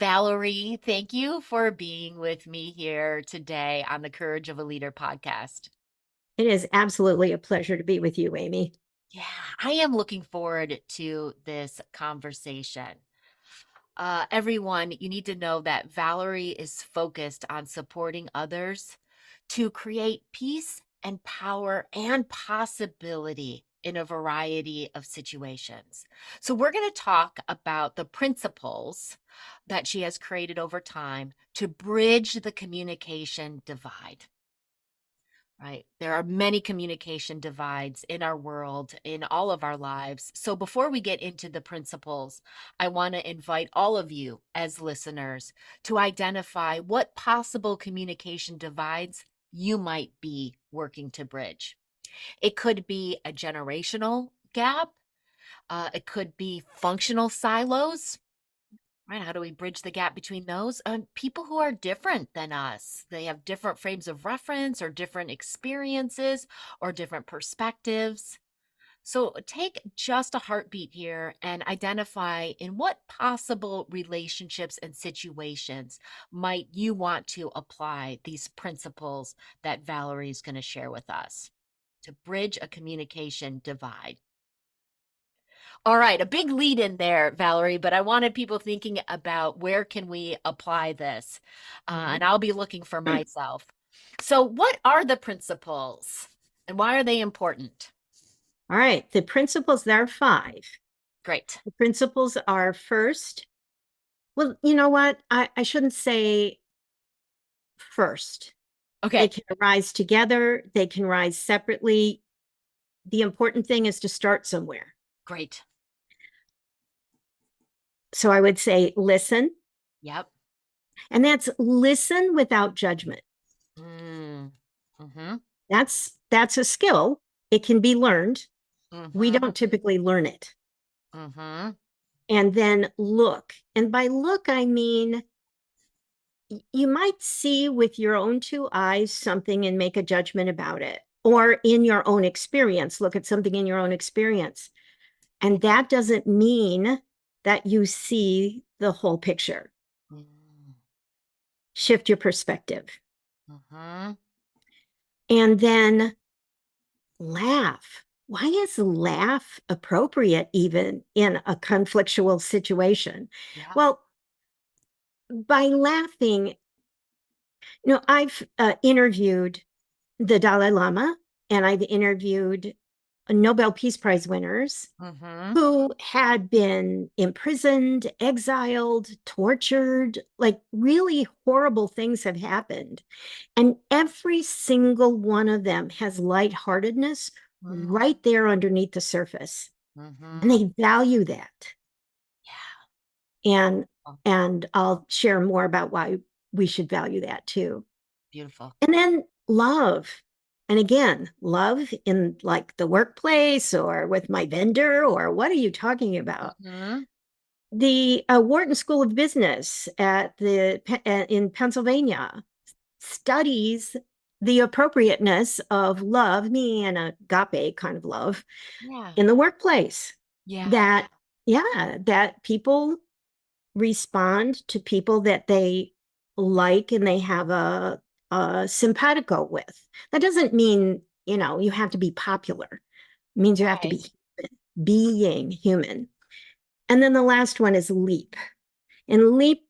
Valerie, thank you for being with me here today on the Courage of a Leader podcast. It is absolutely a pleasure to be with you, Amy. Yeah, I am looking forward to this conversation. Everyone, you need to know that Valerie is focused on supporting others to create peace and power and possibility in a variety of situations. So, we're going to talk about the principles that she has created over time to bridge the communication divide. Right. There are many communication divides in our world, in all of our lives. So before we get into the principles, I want to invite all of you as listeners to identify what possible communication divides you might be working to bridge. It could be a generational gap, it could be functional silos. Right. How do we bridge the gap between those? People who are different than us. They have different frames of reference or different experiences or different perspectives. So take just a heartbeat here and identify in what possible relationships and situations might you want to apply these principles that Valerie is going to share with us to bridge a communication divide. All right, a big lead in there, Valerie, but I wanted people thinking about where can we apply this? Mhm. And I'll be looking for myself. So, what are the principles and why are they important? All right, the principles, there are five. Great. The principles are first, well, you know what? I shouldn't say first. They Okay, can arise together, they can rise separately. The important thing is to start somewhere. great. So I would say listen, Yep. and that's listen without judgment. Mm. Mm-hmm. That's a skill. It can be learned. We Mm-hmm. don't typically learn it. Mm-hmm. And then look. And by look, I mean you might see with your own two eyes something and make a judgment about it, or in your own experience, look at something in your own experience. And that doesn't mean that you see the whole picture. Mm. Shift your perspective. Mm-hmm. And then laugh. Why is laugh appropriate even in a conflictual situation? Yep. Well, by laughing, I've interviewed the Dalai Lama, and I've interviewed Nobel Peace Prize winners Mm-hmm. who had been imprisoned, exiled, tortured, like really horrible things have happened. And every single one of them has lightheartedness right there underneath the surface. And Mm-hmm. they value that. Yeah. And Oh, and I'll share more about why we should value that too. beautiful. And then love. And again, love in like the workplace or with my vendor, or what are you talking about? Mm-hmm. The Wharton School of Business in Pennsylvania studies the appropriateness of love, me and agape kind of love, Yeah. in the workplace. Yeah. That, yeah, that people respond to people that they like and they have a simpatico with. That doesn't mean, you have to be popular. It means you have to Right. be being human. And then the last one is leap. And leap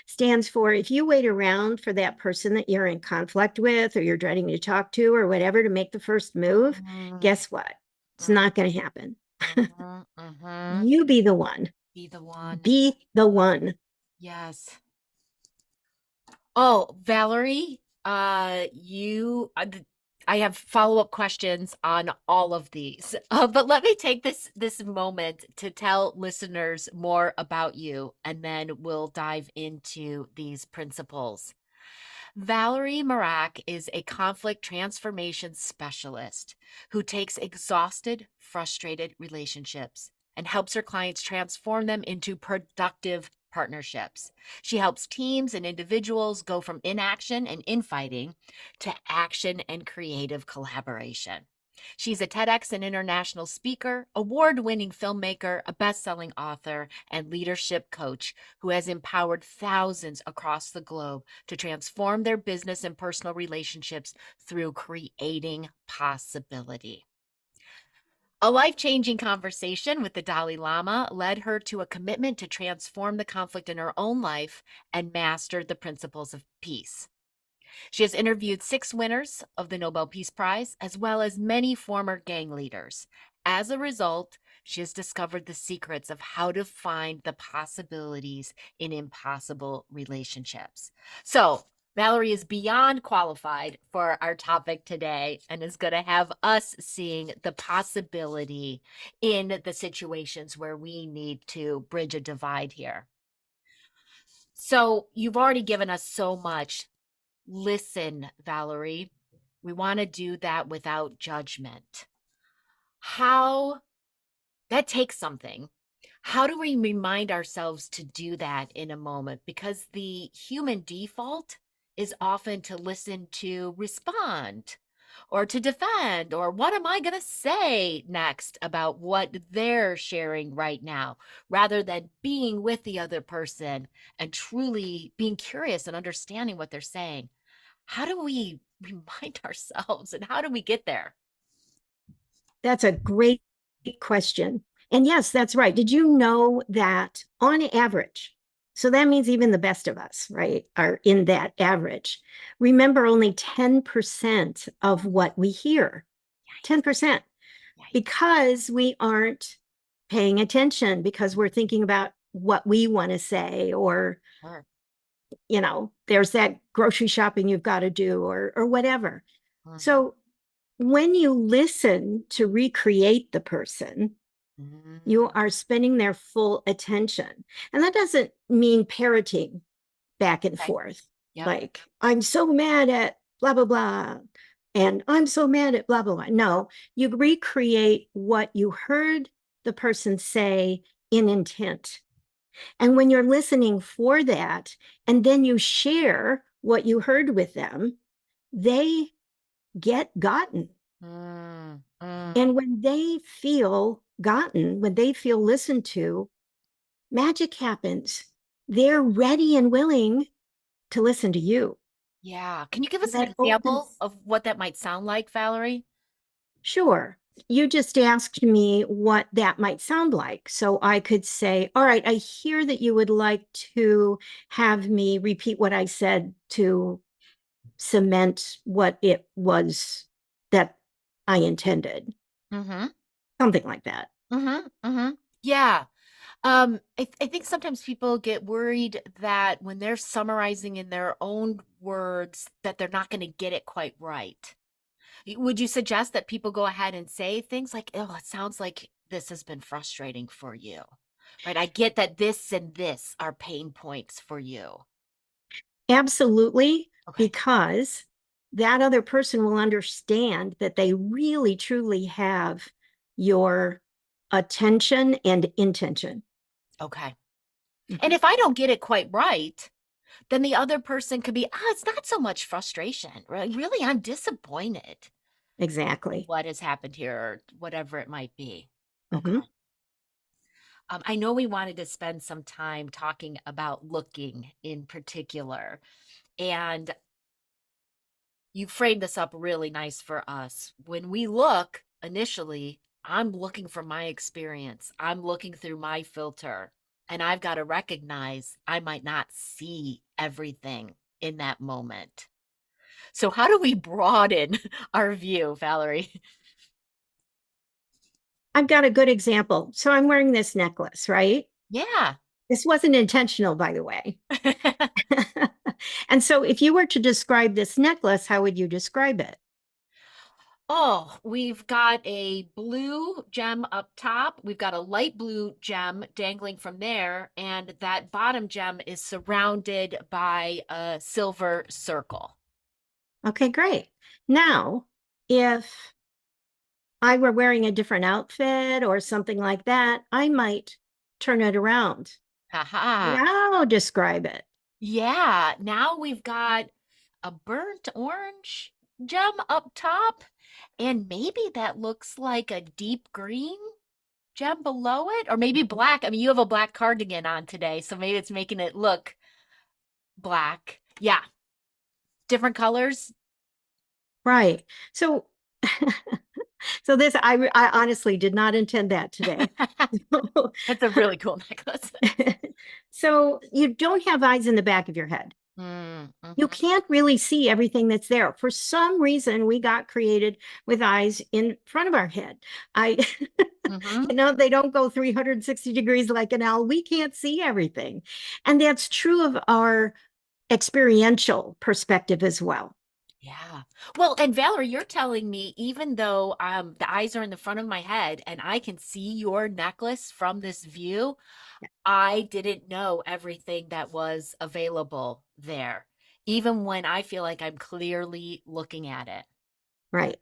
stands for if you wait around for that person that you're in conflict with or you're dreading to talk to or whatever to make the first move, Mm-hmm. guess what? It's not going to happen. Mm-hmm. Mm-hmm. You be the one. Be the one. Be the one. Yes. Oh, Valerie, I have follow-up questions on all of these. But let me take this moment to tell listeners more about you, and then we'll dive into these principles. Valerie Mrak is a conflict transformation specialist who takes exhausted, frustrated relationships and helps her clients transform them into productive partnerships. She helps teams and individuals go from inaction and infighting to action and creative collaboration. She's a TEDx and international speaker, award winning filmmaker, a best selling author, and leadership coach who has empowered thousands across the globe to transform their business and personal relationships through creating possibility. A life changing conversation with the Dalai Lama led her to a commitment to transform the conflict in her own life and master the principles of peace. She has interviewed 6 winners of the Nobel Peace Prize, as well as many former gang leaders. As a result, she has discovered the secrets of how to find the possibilities in impossible relationships. So, Valerie is beyond qualified for our topic today and is going to have us seeing the possibility in the situations where we need to bridge a divide here. So, you've already given us so much. Listen, Valerie, we want to do that without judgment. How that takes something. How do we remind ourselves to do that in a moment? Because the human default is often to listen to respond or to defend, or what am I going to say next about what they're sharing right now, rather than being with the other person and truly being curious and understanding what they're saying. How do we remind ourselves and how do we get there? That's a great question. And yes, that's right. Did you know that on average, so that means even the best of us, right, are in that average. Remember only 10% of what we hear, Yikes. 10%, Yikes. because we aren't paying attention because we're thinking about what we want to say, or, Sure. there's that grocery shopping you've got to do, or whatever. Mhm. So when you listen to recreate the person, you Mhm. are spending their full attention. And that doesn't mean parroting back and Okay. forth, Yep. like, I'm so mad at blah, blah, blah. And I'm so mad at blah, blah, blah. No, you recreate what you heard the person say in intent. And when you're listening for that, and then you share what you heard with them, they get gotten. Mm, mm. And when they feel gotten, when they feel listened to, magic happens. They're ready and willing to listen to you. Yeah. Can you give And us an that example opens, of what that might sound like, Valerie? sure. You just asked me what that might sound like. So I could say, all right, I hear that you would like to have me repeat what I said to cement what it was that I intended. Mm-hmm. Something like that. Mm-hmm. Mm-hmm. Yeah. I think sometimes people get worried that when they're summarizing in their own words, that they're not going to get it quite right. Would you suggest that people go ahead and say things like, oh, it sounds like this has been frustrating for you, right? I get that this and this are pain points for you. Absolutely, Okay. because that other person will understand that they really truly have your attention and intention. Okay. And Mhm. if I don't get it quite right, then the other person could be, it's not so much frustration, right? Really, I'm disappointed in Exactly. what has happened here, or whatever it might be. Okay. Mhm. I know we wanted to spend some time talking about looking in particular. And you framed this up really nice for us. When we look initially, I'm looking from my experience, I'm looking through my filter, and I've got to recognize I might not see everything in that moment. So, how do we broaden our view, Valerie? I've got a good example. So I'm wearing this necklace, right? Yeah. This wasn't intentional, by the way. And so if you were to describe this necklace, how would you describe it? Oh, we've got a blue gem up top. We've got a light blue gem dangling from there, and that bottom gem is surrounded by a silver circle. Okay, great. Now, if I were wearing a different outfit or something like that, I might turn it around. Haha. Now describe it. Yeah, now we've got a burnt orange gem up top And maybe that looks like a deep green gem below it, or maybe black. I mean, you have a black cardigan on today, so maybe it's making it look black. Yeah, different colors. Right. So, so this, I honestly did not intend that today. That's a really cool necklace. So you don't have eyes in the back of your head. You Mm-hmm. can't really see everything that's there. For some reason, we got created with eyes in front of our head. I, Mm-hmm. they don't go 360 degrees like an owl. We can't see everything. And that's true of our experiential perspective as well. Yeah. Well, and Valerie, you're telling me even though the eyes are in the front of my head and I can see your necklace from this view, I didn't know everything that was available there, even when I feel like I'm clearly looking at it. Right.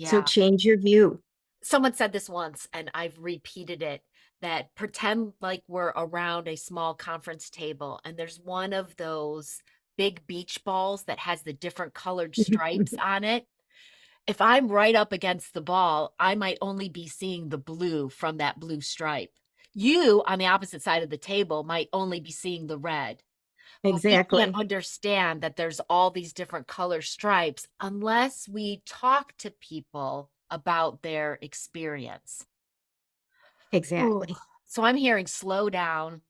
So Yeah. change your view. Someone said this once and I've repeated it, that pretend like we're around a small conference table and there's one of those big beach balls that has the different colored stripes on it. If I'm right up against the ball, I might only be seeing the blue from that blue stripe. You on the opposite side of the table might only be seeing the red. But we can't Exactly. understand that there's all these different color stripes unless we talk to people about their experience. Ooh. Exactly. So I'm hearing slow down,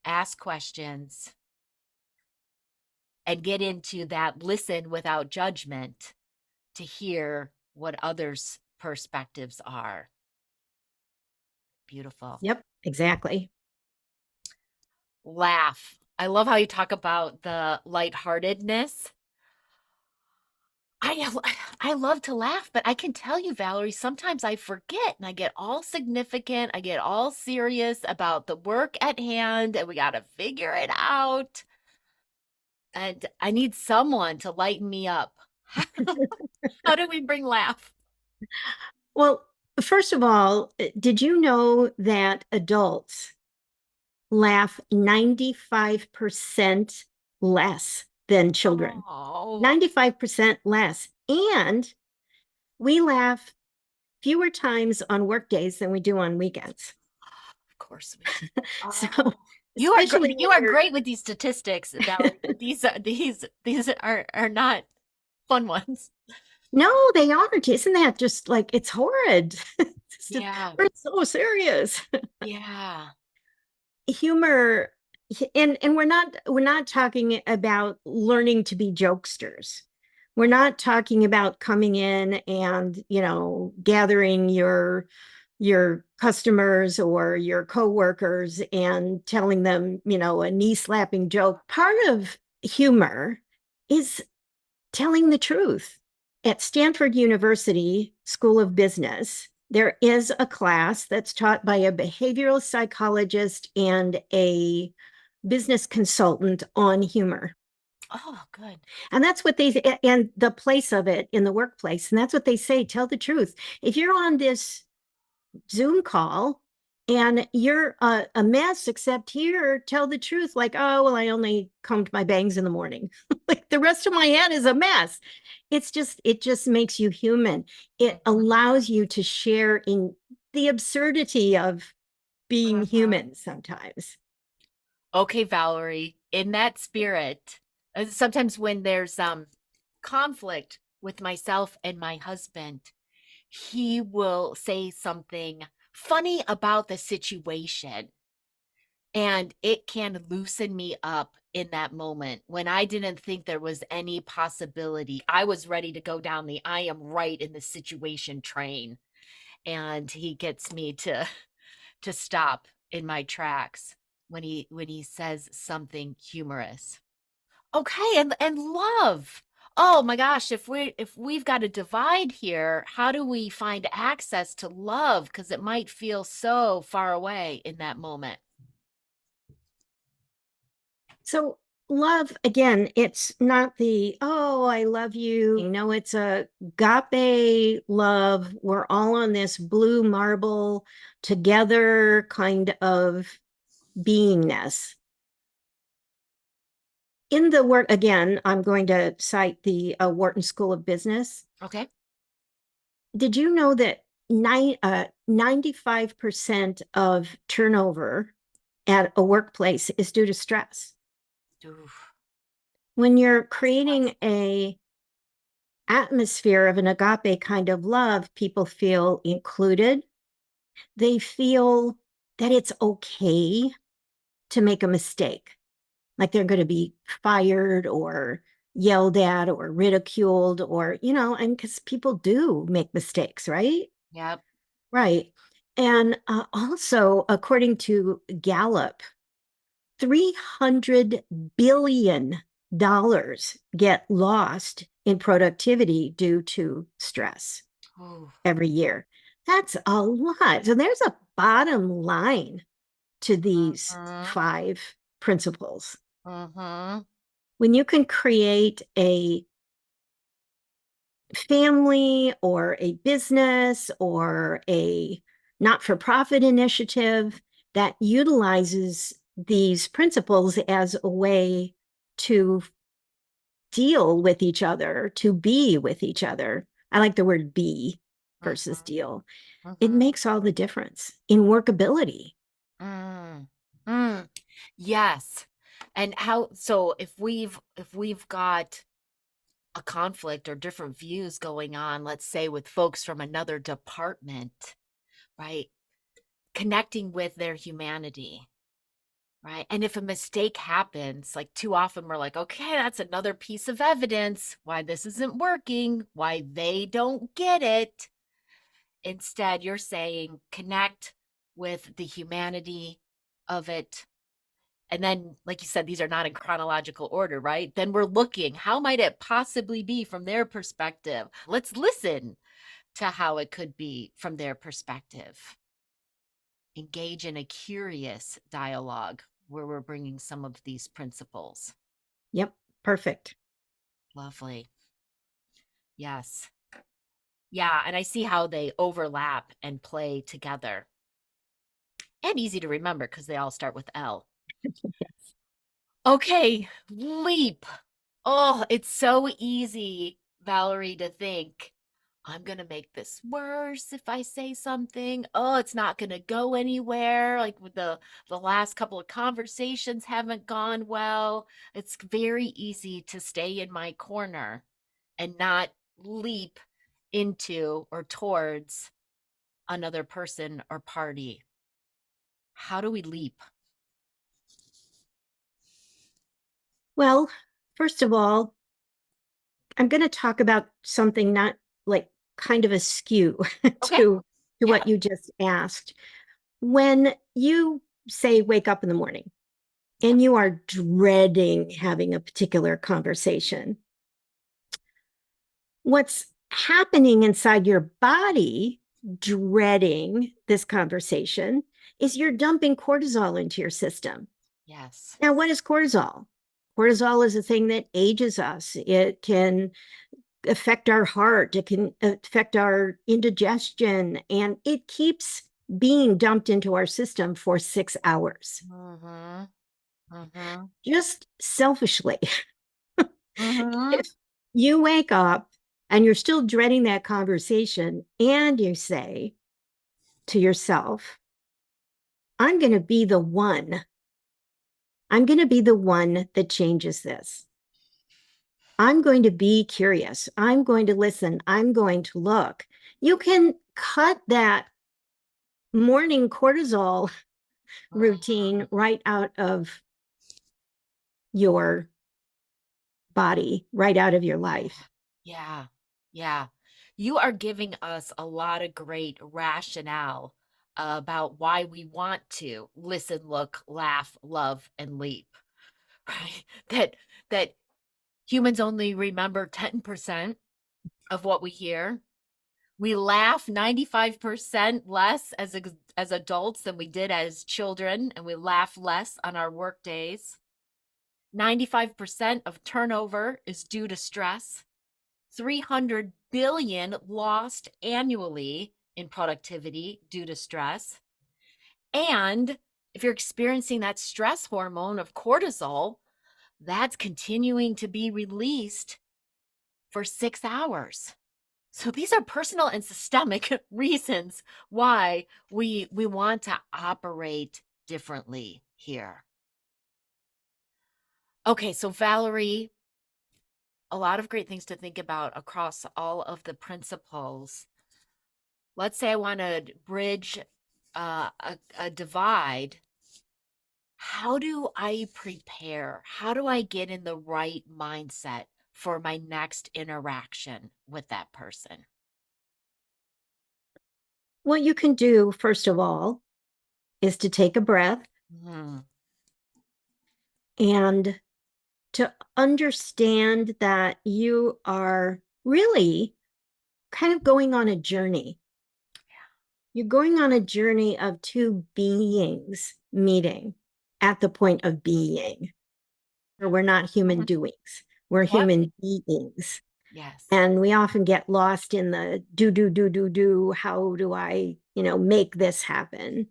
ask questions, and get into that listen without judgment to hear what others' perspectives are. Beautiful. Yep. Exactly. Laugh. I love how you talk about the lightheartedness. I I love to laugh, but I can tell you, Valerie, sometimes I forget and I get all significant. I get all serious about the work at hand and we got to figure it out. And I need someone to lighten me up. How do we bring laugh? Well, first of all, did you know that adults laugh 95% less than children? Oh, 95% less. And we laugh fewer times on work days than we do on weekends. of course we do. So, Oh, especially you when are you're, great with these statistics, Valerie, but these are not fun ones. no, they aren't. Isn't that just like, it's horrid. Yeah. We're so serious. Yeah. Humor, and we're not talking about learning to be jokesters. We're not talking about coming in and gathering your customers or your coworkers and telling them a knee slapping joke. Part of humor is telling the truth. At Stanford University School of Business, there is a class that's taught by a behavioral psychologist and a business consultant on humor. Oh, good. And that's what and the place of it in the workplace. And that's what they say, tell the truth. If you're on this Zoom call and you're a mess, except here, tell the truth. Like, oh, well, I only combed my bangs in the morning. Like the rest of my head is a mess. It just makes you human. It Mhm. allows you to share in the absurdity of being Mhm. human sometimes. Okay, Valerie, in that spirit, sometimes when there's conflict with myself and my husband, he will say something funny about the situation, and it can loosen me up in that moment when I didn't think there was any possibility. I was ready to go down the I am right in the situation train, and he gets me to stop in my tracks when he says something humorous. Okay, and love. Oh my gosh, if we've got a divide here, how do we find access to love? Because it might feel so far away in that moment. So love, again, it's not the, oh, I love you. No, it's a agape love. We're all on this blue marble together kind of beingness. In the work, again, I'm going to cite the Wharton School of Business. Okay. Did you know that 95% of turnover at a workplace is due to stress? Oof. When you're creating a atmosphere of an agape kind of love, people feel included. They feel that it's okay to make a mistake, like they're going to be fired or yelled at or ridiculed or, and because people do make mistakes, right? Yep. Right. And also, according to Gallup, $300 billion get lost in productivity due to stress Ooh. every year. That's a lot. So there's a bottom line to these Mm-hmm. five principles. Mm-hmm. When you can create a family or a business or a not for profit initiative that utilizes these principles as a way to deal with each other, to be with each other. I like the word be versus Mm-hmm. deal. It Mm-hmm. makes all the difference in workability. Mm. Mm. Yes. And how, so if we've got a conflict or different views going on, let's say with folks from another department, right? Connecting with their humanity, right? And if a mistake happens, like too often we're like, okay, that's another piece of evidence why this isn't working, why they don't get it. Instead, you're saying connect with the humanity of it. And then, like you said, these are not in chronological order, right? Then we're looking, how might it possibly be from their perspective? Let's listen to how it could be from their perspective. Engage in a curious dialogue where we're bringing some of these principles. Yep, perfect. Lovely. Yes. Yeah. And I see how they overlap and play together. And easy to remember because they all start with L. Okay. Leap. Oh, it's so easy, Valerie, to think, I'm going to make this worse if I say something. Oh, it's not going to go anywhere. Like with the last couple of conversations haven't gone well. It's very easy to stay in my corner and not leap into or towards another person or party. How do we leap? Well, first of all, I'm going to talk about something not like kind of askew Okay. to Yeah. what you just asked. When you say wake up in the morning Yep. and you are dreading having a particular conversation, what's happening inside your body dreading this conversation is you're dumping cortisol into your system. Yes. Now, what is cortisol? Cortisol is a thing that ages us. It can affect our heart, it can affect our indigestion, and it keeps being dumped into our system for 6 hours. Mm-hmm. Mm-hmm. Just selfishly, Mm-hmm. if you wake up and you're still dreading that conversation and you say to yourself, I'm going to be the one, I'm going to be the one that changes this. I'm going to be curious. I'm going to listen. I'm going to look. You can cut that morning cortisol routine right out of your body, right out of your life. Yeah. Yeah. You are giving us a lot of great rationale about why we want to listen, look, laugh, love, and leap, right? That humans only remember 10% of what we hear. We laugh 95% less as adults than we did as children, and we laugh less on our work days. 95% of turnover is due to stress. 300 billion lost annually in productivity due to stress. And if you're experiencing that stress hormone of cortisol, that's continuing to be released for 6 hours. So these are personal and systemic reasons why we want to operate differently here. Okay, so Valerie, a lot of great things to think about across all of the principles. Let's say I want to bridge a divide. How do I prepare? How do I get in the right mindset for my next interaction with that person? What you can do, first of all, is to take a breath Mhm. and to understand that you are really kind of going on a journey. You're going on a journey of two beings meeting at the point of being. We're not human Mhm. doings, we're Yep. human beings. Yes. And we often get lost in the do. How do I, make this happen?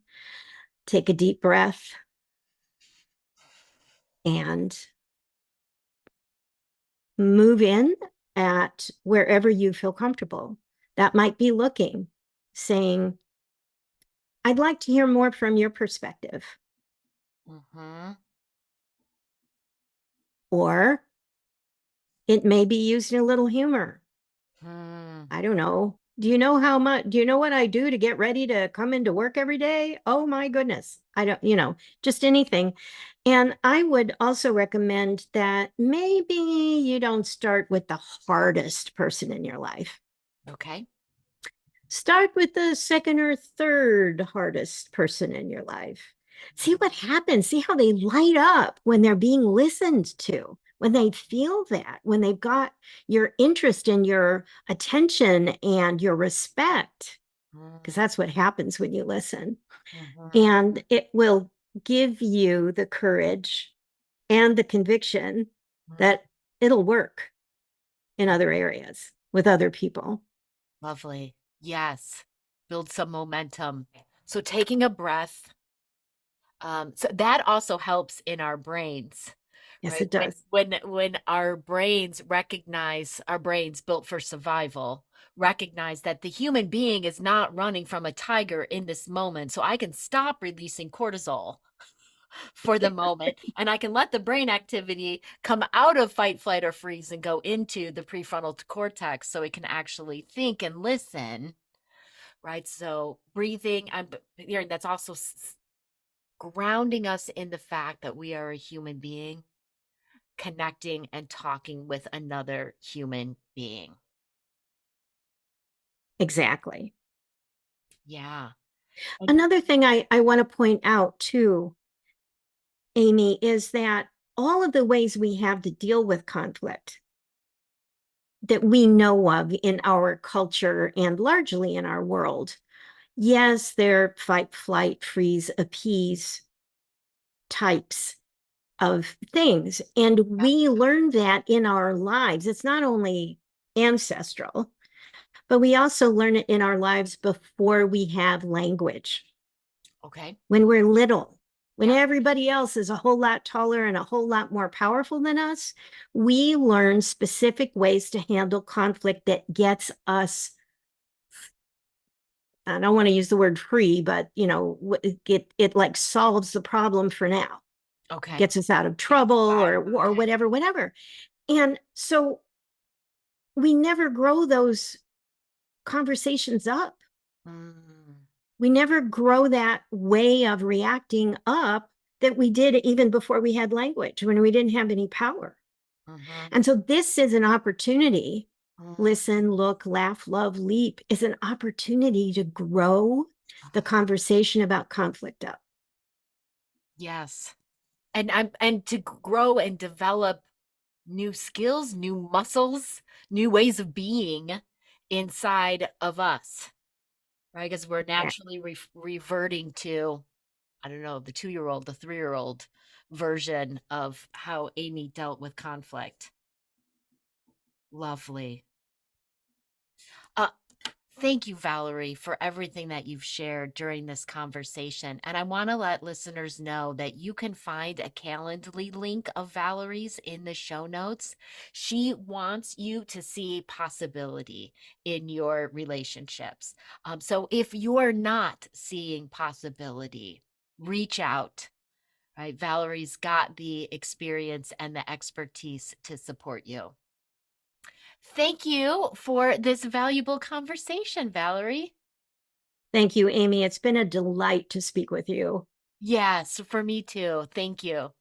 Take a deep breath and move in at wherever you feel comfortable. That might be looking, saying, I'd like to hear more from your perspective. Mhm. Or it may be used in a little humor. Mm. I don't know. Do you know what I do to get ready to come into work every day? Oh my goodness. I don't, just anything. And I would also recommend that maybe you don't start with the hardest person in your life. Okay. Start with the second or third hardest person in your life. See what happens. See how they light up when they're being listened to, when they feel that, when they've got your interest and your attention and your respect, because Mm. that's what happens when you listen. Mhm. And it will give you the courage and the conviction Mm. that it'll work in other areas with other people. Lovely. Yes. Build some momentum. So taking a breath, so that also helps in our brains, Yes, right? it does. When our brains recognize, our brains built for survival, recognize that the human being is not running from a tiger in this moment. So I can stop releasing cortisol for the moment, and I can let the brain activity come out of fight, flight, or freeze and go into the prefrontal cortex so it can actually think and listen, right? So breathing, I'm hearing that's also grounding us in the fact that we are a human being connecting and talking with another human being. Exactly. Yeah. And Another thing I want to point out too, Amy, is that all of the ways we have to deal with conflict that we know of in our culture and largely in our world, yes, they're fight, flight, freeze, appease types of things. And yeah, we learn that in our lives. It's not only ancestral, but we also learn it in our lives before we have language. okay. When we're little, when Yeah. everybody else is a whole lot taller and a whole lot more powerful than us, we learn specific ways to handle conflict that gets us, I don't want to use the word free, but it like solves the problem for now, Okay. gets us out of trouble Right. or whatever. And so we never grow those conversations up. Mm, We never grow that way of reacting up that we did even before we had language, when we didn't have any power. mhm, And so this is an opportunity. mm, Listen, look, laugh, love, leap is an opportunity to grow the conversation about conflict up. yes. And to grow and develop new skills, new muscles, new ways of being inside of us, right? Because we're naturally reverting to, I don't know, the 2-year-old, the 3-year-old version of how Amy dealt with conflict. Lovely. Uh, Thank you, Valerie, for everything that you've shared during this conversation. And I want to let listeners know that you can find a Calendly link of Valerie's in the show notes. She wants you to see possibility in your relationships. So if you're not seeing possibility, reach out. Right? Valerie's got the experience and the expertise to support you. Thank you for this valuable conversation, Valerie. Thank you, Amy. It's been a delight to speak with you. Yes, for me too. Thank you.